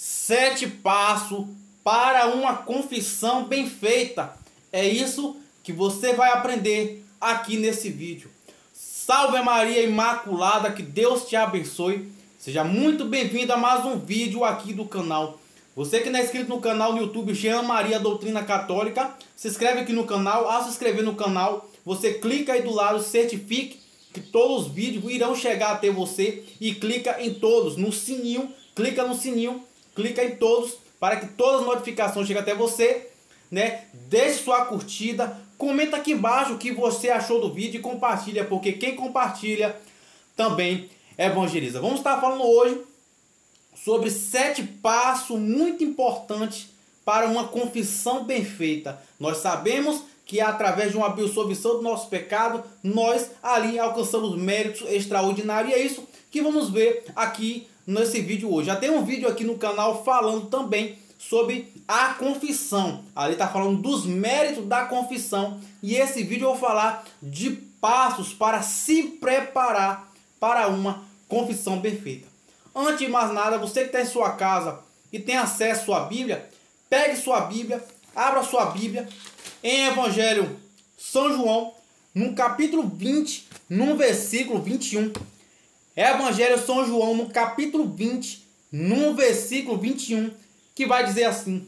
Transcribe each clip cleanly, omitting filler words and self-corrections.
7 passos para uma confissão bem feita. É isso que você vai aprender aqui nesse vídeo. Salve Maria Imaculada, que Deus te abençoe. Seja muito bem-vindo a mais um vídeo aqui do canal. Você que não é inscrito no canal no YouTube Jean Maria Doutrina Católica, se inscreve aqui no canal. Ao se inscrever no canal, você clica aí do lado, certifique que todos os vídeos irão chegar até você e clica em todos, no sininho, clica no sininho, clica em todos para que todas as notificações cheguem até você, né? Deixe sua curtida, comenta aqui embaixo o que você achou do vídeo e compartilha, porque quem compartilha também evangeliza. Vamos estar falando hoje sobre 7 passos muito importantes para uma confissão bem feita. Nós sabemos que através de uma absolvição do nosso pecado, nós ali alcançamos méritos extraordinários. E é isso que vamos ver aqui nesse vídeo hoje. Já tem um vídeo aqui no canal falando também sobre a confissão. Ali está falando dos méritos da confissão. E esse vídeo eu vou falar de passos para se preparar para uma confissão bem feita. Antes de mais nada, você que está em sua casa e tem acesso à sua Bíblia, pegue sua Bíblia, abra sua Bíblia em Evangelho São João, no capítulo 20, no versículo 21. Evangelho São João, no capítulo 20, no versículo 21, que vai dizer assim: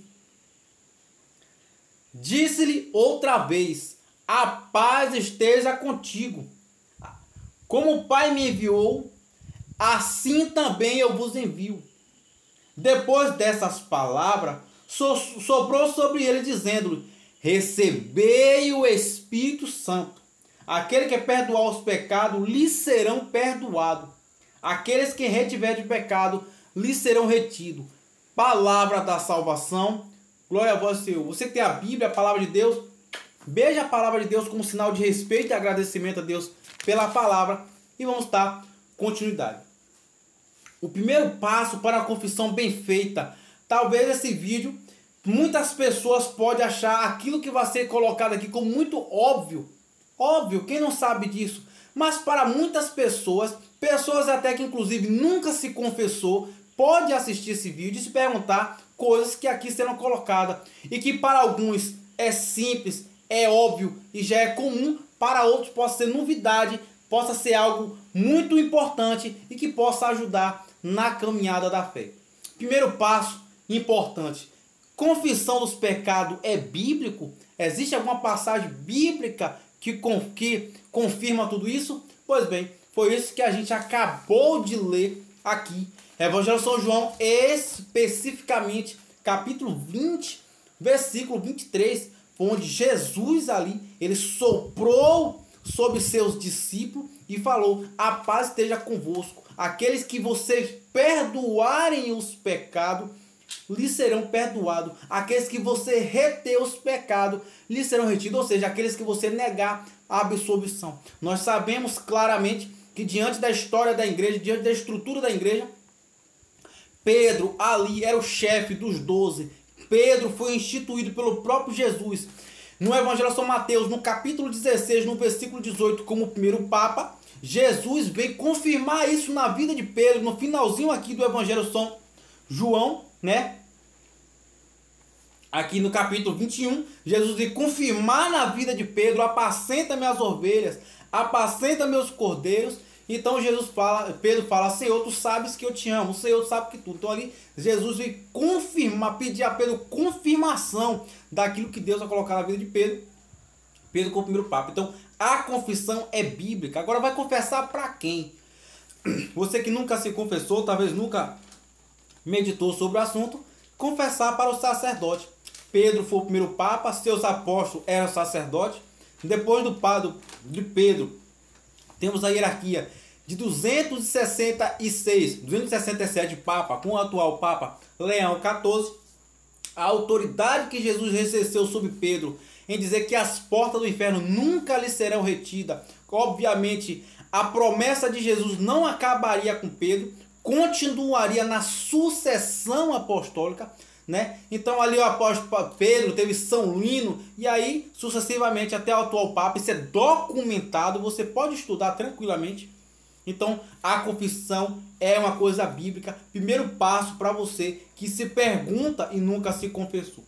Disse-lhe outra vez, a paz esteja contigo. Como o Pai me enviou, assim também eu vos envio. Depois dessas palavras, soprou sobre ele, dizendo-lhe: Recebei o Espírito Santo. Aquele que perdoar os pecados, lhes serão perdoados. Aqueles que retiver de pecado, lhes serão retidos. Palavra da salvação. Glória a vós, Senhor. Você que tem a Bíblia, a palavra de Deus, beija a palavra de Deus como sinal de respeito e agradecimento a Deus pela palavra. E vamos dar continuidade. O primeiro passo para a confissão bem feita. Talvez esse vídeo, muitas pessoas podem achar aquilo que vai ser colocado aqui como muito óbvio. Óbvio, quem não sabe disso? Mas para muitas pessoas, pessoas até que inclusive nunca se confessou, pode assistir esse vídeo e se perguntar coisas que aqui serão colocadas. E que para alguns é simples, é óbvio e já é comum, para outros possa ser novidade, possa ser algo muito importante e que possa ajudar na caminhada da fé. Primeiro passo importante: confissão dos pecados é bíblico? Existe alguma passagem bíblica que confirma tudo isso? Pois bem, foi isso que a gente acabou de ler aqui. Evangelho São João, especificamente capítulo 20, versículo 23, onde Jesus ali, ele soprou sobre seus discípulos e falou: a paz esteja convosco. Aqueles que vocês perdoarem os pecados, lhes serão perdoados. Aqueles que você reter os pecados, lhes serão retidos. Ou seja, aqueles que você negar a absolvição. Nós sabemos claramente que diante da história da igreja, diante da estrutura da igreja, Pedro ali era o chefe dos 12. Pedro foi instituído pelo próprio Jesus. No Evangelho de São Mateus, no capítulo 16, no versículo 18, como o primeiro Papa, Jesus veio confirmar isso na vida de Pedro, no finalzinho aqui do Evangelho de São João, né? Aqui no capítulo 21, Jesus veio confirmar na vida de Pedro: apacenta minhas ovelhas, apacenta meus cordeiros. Então Pedro fala: Senhor, tu sabes que eu te amo, o Senhor sabe que tudo. Então ali Jesus veio confirmar, pedir a Pedro confirmação daquilo que Deus vai colocar na vida de Pedro. Pedro como primeiro Papa. Então a confissão é bíblica. Agora vai confessar para quem? Você que nunca se confessou, talvez nunca meditou sobre o assunto, confessar para o sacerdote. Pedro foi o primeiro Papa, seus apóstolos eram sacerdotes. Depois do padre de Pedro, temos a hierarquia de 267 Papa, com o atual Papa Leão XIV. A autoridade que Jesus exerceu sobre Pedro em dizer que as portas do inferno nunca lhe serão retidas. Obviamente, a promessa de Jesus não acabaria com Pedro, continuaria na sucessão apostólica, né? Então ali o apóstolo Pedro teve São Lino e aí sucessivamente até o atual Papa. Isso é documentado, você pode estudar tranquilamente. Então, a confissão é uma coisa bíblica. Primeiro passo para você que se pergunta e nunca se confessou.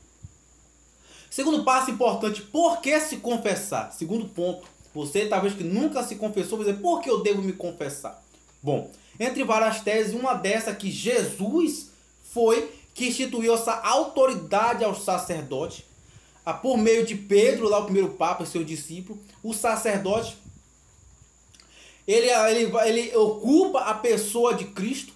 Segundo passo importante, por que se confessar? Segundo ponto, você talvez que nunca se confessou, vai dizer, por que eu devo me confessar? Bom, entre várias teses, uma dessa que Jesus foi que instituiu essa autoridade aos sacerdotes, por meio de Pedro, lá o primeiro papa, seu discípulo, o sacerdote, ele ocupa a pessoa de Cristo,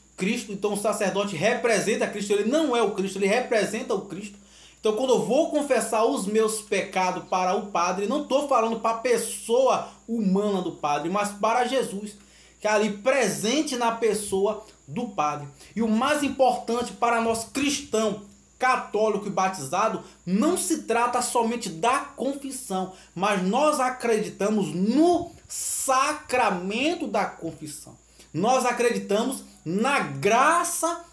então o sacerdote representa Cristo, ele não é o Cristo, ele representa o Cristo. Então quando eu vou confessar os meus pecados para o Padre, não estou falando para a pessoa humana do Padre, mas para Jesus, que é ali presente na pessoa do Padre. E o mais importante para nós cristãos, católico e batizado, não se trata somente da confissão, mas nós acreditamos no sacramento da confissão. Nós acreditamos na graça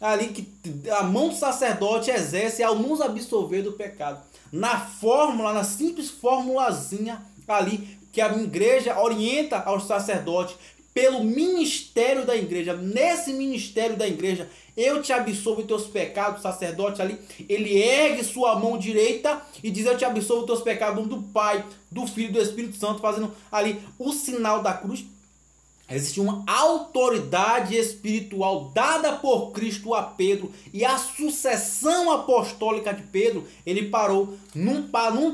ali que a mão do sacerdote exerce ao nos absolver do pecado. Na fórmula, na simples formulazinha ali que a igreja orienta aos sacerdotes pelo ministério da igreja. Nesse ministério da igreja, eu te absolvo os teus pecados. O sacerdote ali, ele ergue sua mão direita e diz, eu te absolvo os teus pecados, em nome do Pai, do Filho e do Espírito Santo, fazendo ali o sinal da cruz. Existe uma autoridade espiritual dada por Cristo a Pedro, e a sucessão apostólica de Pedro, ele parou num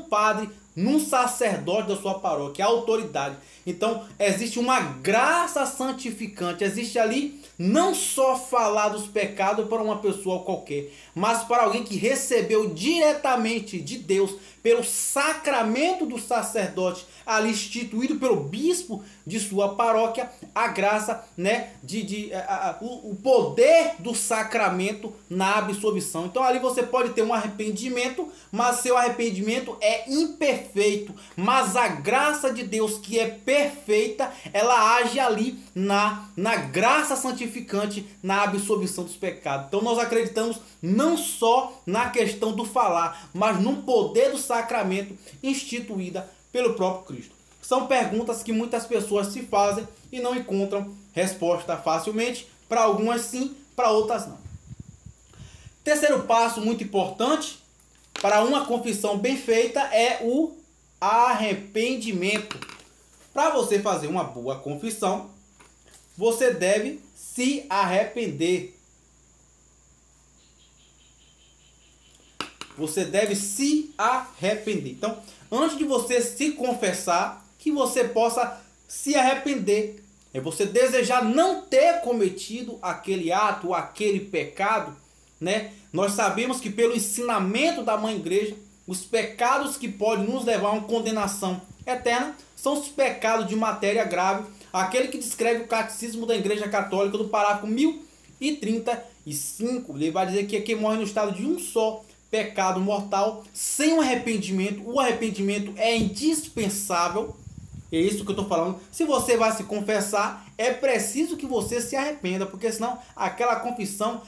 padre, num sacerdote da sua paróquia, a autoridade. Então existe uma graça santificante, existe ali não só falar dos pecados para uma pessoa qualquer, mas para alguém que recebeu diretamente de Deus, pelo sacramento do sacerdote, ali instituído pelo bispo de sua paróquia, a graça, né, o poder do sacramento na absolvição. Então ali você pode ter um arrependimento, mas seu arrependimento é imperfeito, mas a graça de Deus, que é perfeita, ela age ali na graça santificante, na absolvição dos pecados. Então nós acreditamos não só na questão do falar, mas no poder do sacramento instituída pelo próprio Cristo. São perguntas que muitas pessoas se fazem e não encontram resposta facilmente. Para algumas sim, para outras não. Terceiro passo muito importante para uma confissão bem feita é o arrependimento. Para você fazer uma boa confissão, você deve se arrepender. Você deve se arrepender. Então, antes de você se confessar, que você possa se arrepender. É você desejar não ter cometido aquele ato, aquele pecado, né? Nós sabemos que pelo ensinamento da Mãe Igreja, os pecados que podem nos levar a uma condenação eterna são os pecados de matéria grave, aquele que descreve o Catecismo da Igreja Católica do parágrafo 1035. Ele vai dizer que quem morre no estado de um só pecado mortal, sem um arrependimento, o arrependimento é indispensável. É isso que eu estou falando. Se você vai se confessar, é preciso que você se arrependa, porque senão aquela confissão,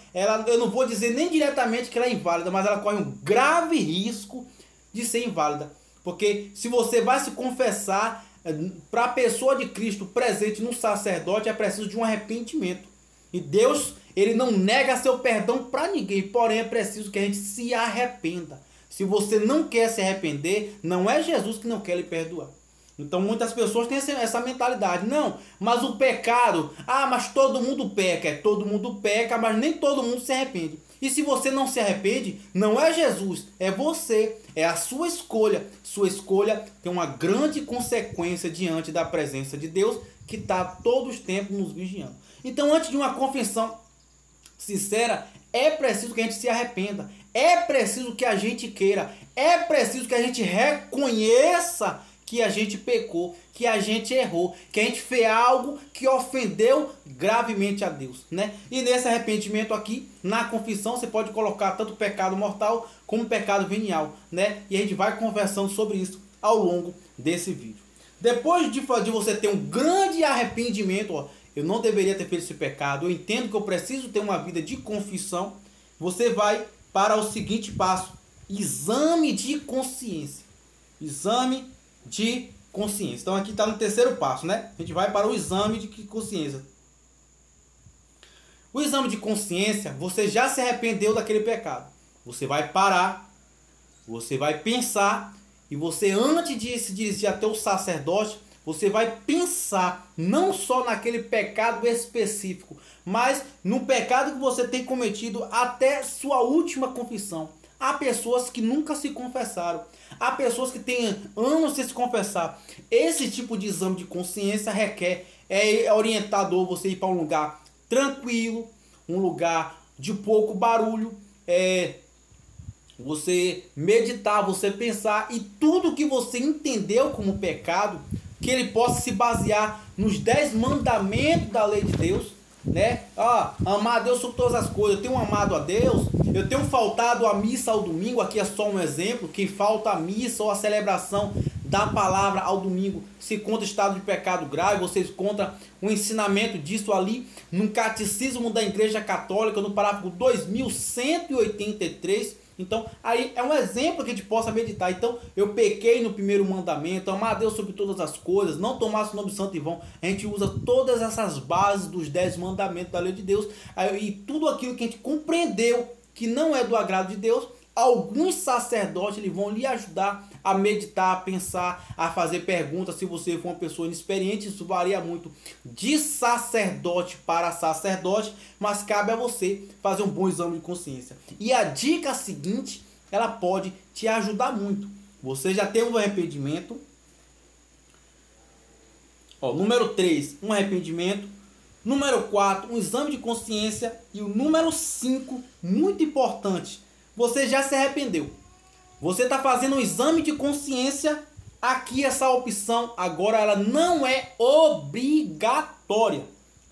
eu não vou dizer nem diretamente que ela é inválida, mas ela corre um grave risco de ser inválida. Porque se você vai se confessar para a pessoa de Cristo presente no sacerdote, é preciso de um arrependimento. E Deus, ele não nega seu perdão para ninguém, porém é preciso que a gente se arrependa. Se você não quer se arrepender, não é Jesus que não quer lhe perdoar. Então muitas pessoas têm essa mentalidade. Não, mas o pecado, mas todo mundo peca. Todo mundo peca, mas nem todo mundo se arrepende. E se você não se arrepende, não é Jesus, é você. É a sua escolha. Sua escolha tem uma grande consequência diante da presença de Deus, que está todos os tempos nos vigiando. Então, antes de uma confissão sincera, é preciso que a gente se arrependa. É preciso que a gente queira. É preciso que a gente reconheça que a gente pecou, que a gente errou, que a gente fez algo que ofendeu gravemente a Deus, né? E nesse arrependimento aqui, na confissão, você pode colocar tanto pecado mortal como pecado venial, né? E a gente vai conversando sobre isso ao longo desse vídeo. Depois de você ter um grande arrependimento, eu não deveria ter feito esse pecado, eu entendo que eu preciso ter uma vida de confissão, você vai para o seguinte passo: exame de consciência. Exame de consciência. Então aqui está no terceiro passo, né? A gente vai para o exame de consciência. O exame de consciência, você já se arrependeu daquele pecado. Você vai parar, você vai pensar, e você, antes de se dirigir até o sacerdote, você vai pensar não só naquele pecado específico, mas no pecado que você tem cometido até sua última confissão. Há pessoas que nunca se confessaram. Há pessoas que têm anos sem se confessar. Esse tipo de exame de consciência requer, é orientador você ir para um lugar tranquilo, um lugar de pouco barulho, você meditar, você pensar, e tudo que você entendeu como pecado, que ele possa se basear nos 10 mandamentos da lei de Deus, né? Amar a Deus sobre todas as coisas. Eu tenho amado a Deus, eu tenho faltado a missa ao domingo. Aqui é só um exemplo. Quem falta a missa ou a celebração da palavra ao domingo se encontra em estado de pecado grave. Você encontra um ensinamento disso ali no Catecismo da Igreja Católica, no parágrafo 2183. Então, aí é um exemplo que a gente possa meditar. Então, eu pequei no primeiro mandamento, amar a Deus sobre todas as coisas, não tomar o nome santo em vão. A gente usa todas essas bases dos 10 mandamentos da lei de Deus, e tudo aquilo que a gente compreendeu que não é do agrado de Deus. Alguns sacerdotes eles vão lhe ajudar a meditar, a pensar, a fazer perguntas. Se você for uma pessoa inexperiente, isso varia muito de sacerdote para sacerdote, mas cabe a você fazer um bom exame de consciência. E a dica seguinte, ela pode te ajudar muito. Você já tem um arrependimento. Número 3, um arrependimento. Número 4, um exame de consciência. E o número 5, muito importante, você já se arrependeu. Você está fazendo um exame de consciência. Aqui essa opção agora ela não é obrigatória.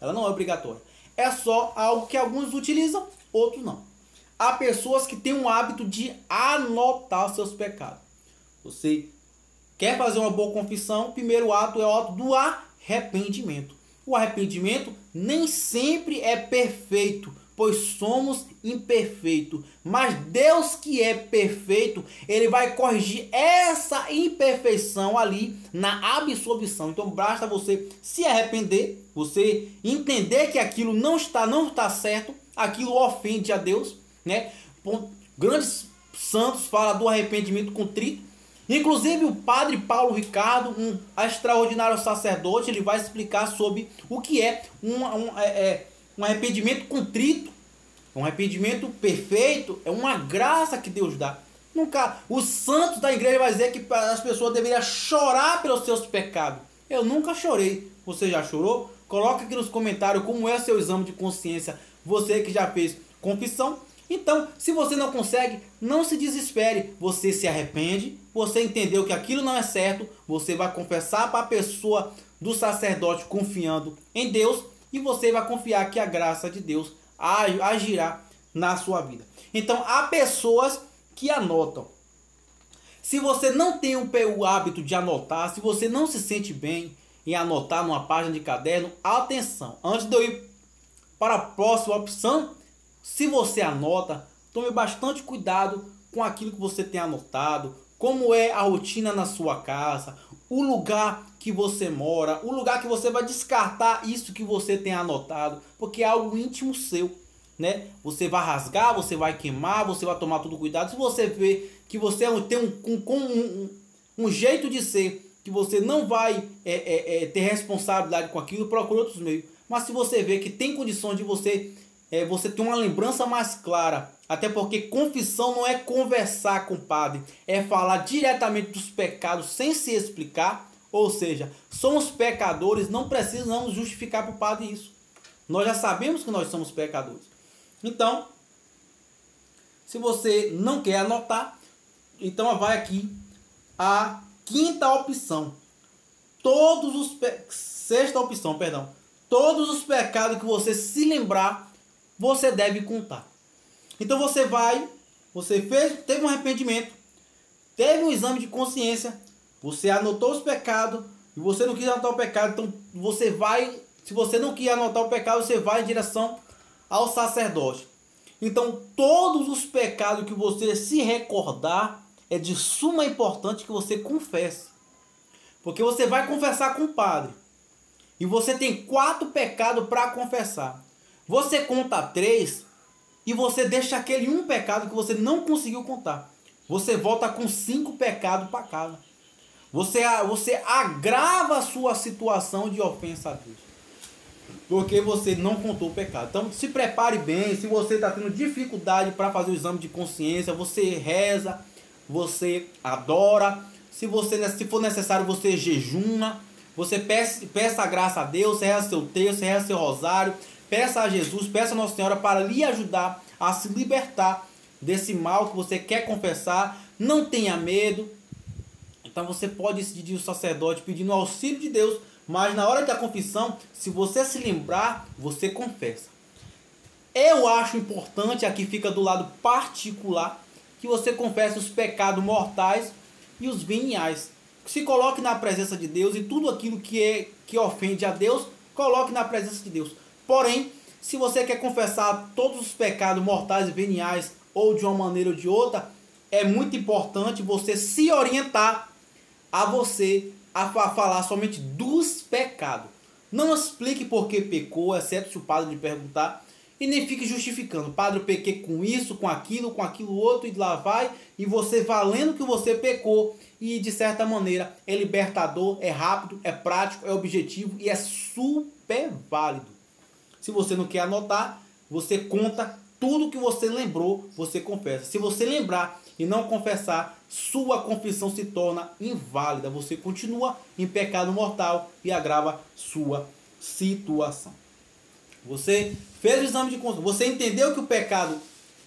Ela não é obrigatória. É só algo que alguns utilizam, outros não. Há pessoas que têm o hábito de anotar seus pecados. Você quer fazer uma boa confissão, o primeiro ato é o ato do arrependimento. O arrependimento nem sempre é perfeito, pois somos imperfeitos. Mas Deus, que é perfeito, ele vai corrigir essa imperfeição ali na absolvição. Então basta você se arrepender, você entender que aquilo não está certo, aquilo ofende a Deus, né? Grandes santos falam do arrependimento contrito. Inclusive o padre Paulo Ricardo, um extraordinário sacerdote, ele vai explicar sobre o que é um arrependimento contrito. Um arrependimento perfeito é uma graça que Deus dá. Nunca os santos da igreja vai dizer que as pessoas deveriam chorar pelos seus pecados. Eu nunca chorei. Você já chorou? Coloca aqui nos comentários como é seu exame de consciência. Você que já fez confissão. Então, se você não consegue, não se desespere. Você se arrepende, você entendeu que aquilo não é certo, você vai confessar para a pessoa do sacerdote confiando em Deus, e você vai confiar que a graça de Deus agirá na sua vida. Então, há pessoas que anotam. Se você não tem o hábito de anotar, se você não se sente bem em anotar numa página de caderno, atenção. Antes de eu ir para a próxima opção, se você anota, tome bastante cuidado com aquilo que você tem anotado, como é a rotina na sua casa, o lugar que você mora, o lugar que você vai descartar isso que você tem anotado, porque é algo íntimo seu, né? Você vai rasgar, você vai queimar, você vai tomar todo cuidado. Se você vê que você tem um jeito de ser, que você não vai ter responsabilidade com aquilo, procure outros meios. Mas se você vê que tem condições de você ter uma lembrança mais clara, até porque confissão não é conversar com o padre, é falar diretamente dos pecados sem se explicar. Ou seja, somos pecadores, não precisamos justificar para o padre isso. Nós já sabemos que nós somos pecadores. Então, se você não quer anotar, então vai aqui a quinta opção. Sexta opção, perdão. Todos os pecados que você se lembrar, você deve contar. Então teve um arrependimento, teve um exame de consciência, você anotou os pecados e você não quis anotar o pecado, então se você não quis anotar o pecado, você vai em direção ao sacerdote. Então todos os pecados que você se recordar, é de suma importância que você confesse. Porque você vai confessar com o padre. E você tem 4 pecados para confessar. Você conta 3 e você deixa aquele um pecado que você não conseguiu contar. Você volta com 5 pecados para casa. Você agrava a sua situação de ofensa a Deus. Porque você não contou o pecado. Então se prepare bem. Se você está tendo dificuldade para fazer o exame de consciência, você reza, você adora. Se for necessário, você jejuma. Você peça a graça a Deus, reza seu texto, reza seu rosário. Peça a Jesus, peça a Nossa Senhora para lhe ajudar a se libertar desse mal que você quer confessar. Não tenha medo. Então você pode se dirigir ao sacerdote pedindo o auxílio de Deus, mas na hora da confissão, se você se lembrar, você confessa. Eu acho importante, aqui fica do lado particular, que você confesse os pecados mortais e os veniais. Se coloque na presença de Deus e tudo aquilo que ofende a Deus, coloque na presença de Deus. Porém, se você quer confessar todos os pecados mortais e veniais, ou de uma maneira ou de outra, é muito importante você se orientar a falar somente dos pecados. Não explique por que pecou, exceto se o padre lhe perguntar, e nem fique justificando. Padre, eu pequei com isso, com aquilo outro, e lá vai, e você valendo que você pecou, e de certa maneira é libertador, é rápido, é prático, é objetivo e é super válido. Se você não quer anotar, você conta tudo que você lembrou, você confessa. Se você lembrar e não confessar, sua confissão se torna inválida. Você continua em pecado mortal e agrava sua situação. Você fez o exame de consciência. Você entendeu que o pecado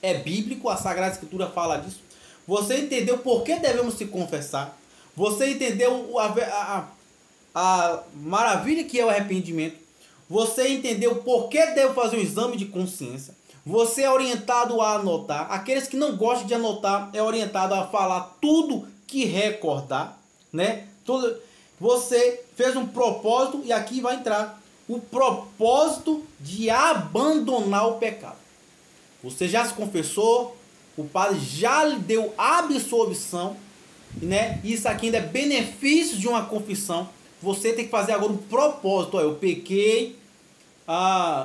é bíblico, a Sagrada Escritura fala disso. Você entendeu por que devemos se confessar. Você entendeu a maravilha que é o arrependimento. Você entendeu por que deve fazer um exame de consciência. Você é orientado a anotar. Aqueles que não gostam de anotar é orientado a falar tudo que recordar, né? Você fez um propósito e aqui vai entrar o propósito de abandonar o pecado. Você já se confessou, o padre já lhe deu absolvição, né? Isso aqui ainda é benefício de uma confissão. Você tem que fazer agora um propósito. Eu pequei,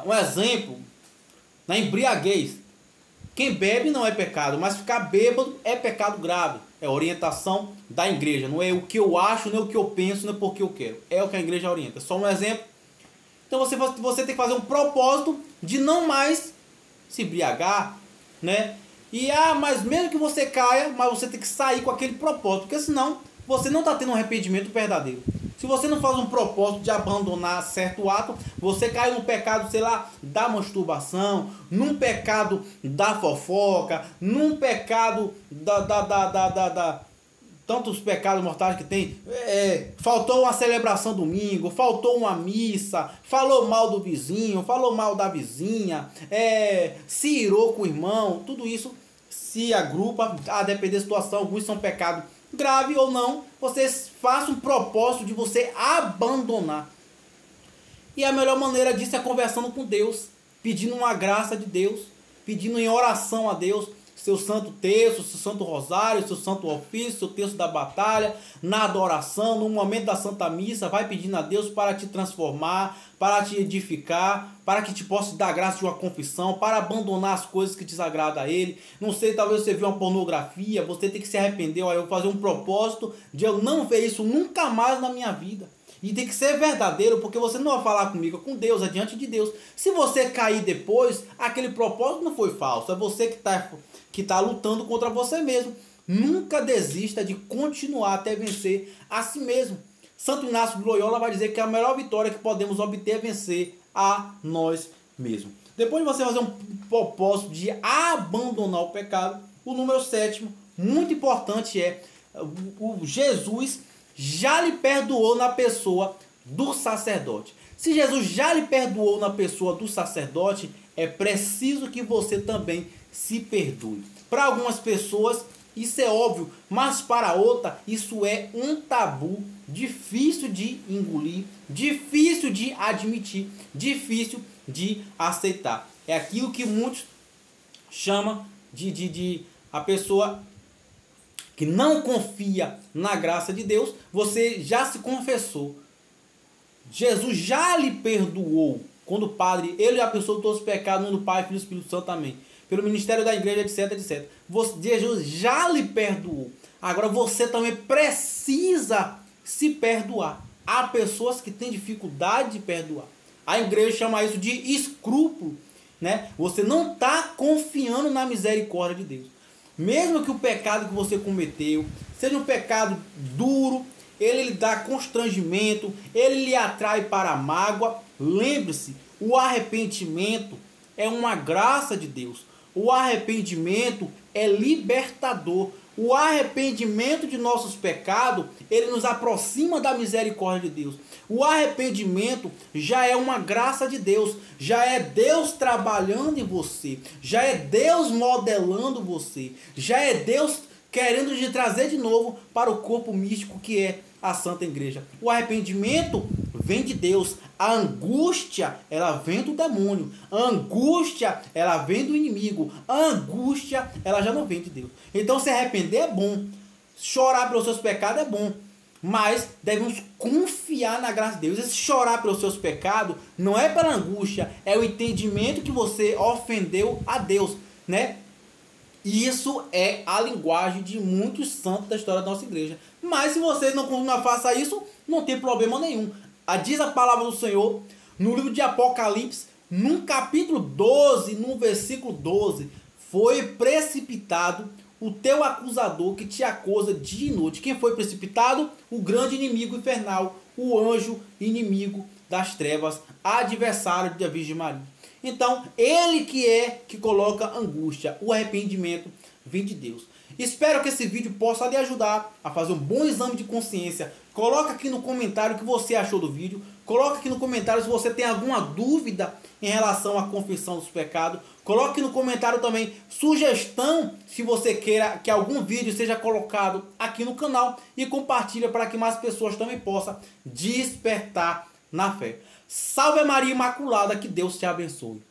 um exemplo, na embriaguez. Quem bebe não é pecado, mas ficar bêbado é pecado grave. É orientação da igreja. Não é o que eu acho, não é o que eu penso, não é porque eu quero. É o que a igreja orienta. Só um exemplo. Então você tem que fazer um propósito de não mais se embriagar, né? E mas mesmo que você caia, mas você tem que sair com aquele propósito, porque senão você não está tendo um arrependimento verdadeiro. Se você não faz um propósito de abandonar certo ato, você cai no pecado, sei lá, da masturbação, num pecado da fofoca, num pecado tantos pecados mortais que tem. Faltou uma celebração domingo, faltou uma missa, falou mal do vizinho, falou mal da vizinha, se irou com o irmão, tudo isso se agrupa, a depender da situação. Alguns são pecados grave ou não, você faça um propósito de você abandonar. E a melhor maneira disso é conversando com Deus, pedindo uma graça de Deus, pedindo em oração a Deus, seu santo terço, seu santo rosário, seu santo ofício, seu terço da batalha, na adoração, no momento da Santa Missa, vai pedindo a Deus para te transformar, para te edificar, para que te possa dar graça de uma confissão, para abandonar as coisas que desagradam a Ele. Não sei, talvez você viu uma pornografia, você tem que se arrepender. Olha, eu vou fazer um propósito de eu não ver isso nunca mais na minha vida. E tem que ser verdadeiro, porque você não vai falar comigo, é com Deus, é diante de Deus. Se você cair depois, aquele propósito não foi falso, é você que tá lutando contra você mesmo. Nunca desista de continuar até vencer a si mesmo. Santo Inácio de Loyola vai dizer que a melhor vitória que podemos obter é vencer a nós mesmos. Depois de você fazer um propósito de abandonar o pecado, o número 7, muito importante, o Jesus já lhe perdoou na pessoa do sacerdote. Se Jesus já lhe perdoou na pessoa do sacerdote, é preciso que você também se perdoe. Para algumas pessoas isso é óbvio, mas para outra isso é um tabu difícil de engolir, difícil de admitir, difícil de aceitar. É aquilo que muitos chamam de a pessoa que não confia na graça de Deus, você já se confessou. Jesus já lhe perdoou. Quando o Padre, ele já pensou todos os pecados, no nome do Pai, Filho e Espírito Santo também. Pelo ministério da igreja, etc, etc. Jesus já lhe perdoou. Agora você também precisa se perdoar. Há pessoas que têm dificuldade de perdoar. A igreja chama isso de escrúpulo, né? Você não está confiando na misericórdia de Deus. Mesmo que o pecado que você cometeu seja um pecado duro, ele lhe dá constrangimento, ele lhe atrai para a mágoa. Lembre-se, o arrependimento é uma graça de Deus. O arrependimento é libertador. O arrependimento de nossos pecados, ele nos aproxima da misericórdia de Deus. O arrependimento já é uma graça de Deus. Já é Deus trabalhando em você. Já é Deus modelando você. Já é Deus querendo te trazer de novo para o corpo místico que é a Santa Igreja. O arrependimento vem de Deus. A angústia, ela vem do demônio. A angústia, ela vem do inimigo. A angústia, ela já não vem de Deus. Então se arrepender é bom. Chorar pelos seus pecados é bom. Mas devemos confiar na graça de Deus. Esse chorar pelos seus pecados não é pela angústia, é o entendimento que você ofendeu a Deus, né? Isso é a linguagem de muitos santos da história da nossa igreja. Mas se você não faça isso, não tem problema nenhum. Diz a palavra do Senhor no livro de Apocalipse, no capítulo 12, no versículo 12, foi precipitado o teu acusador que te acusa dia e noite. Quem foi precipitado? O grande inimigo infernal, o anjo inimigo das trevas, adversário da Virgem Maria. Então, ele que coloca angústia. O arrependimento vem de Deus. Espero que esse vídeo possa lhe ajudar a fazer um bom exame de consciência. Coloca aqui no comentário o que você achou do vídeo. Coloca aqui no comentário se você tem alguma dúvida em relação à confissão dos pecados. Coloque aqui no comentário também sugestão, se você queira que algum vídeo seja colocado aqui no canal. E compartilha para que mais pessoas também possam despertar na fé. Salve Maria Imaculada, que Deus te abençoe.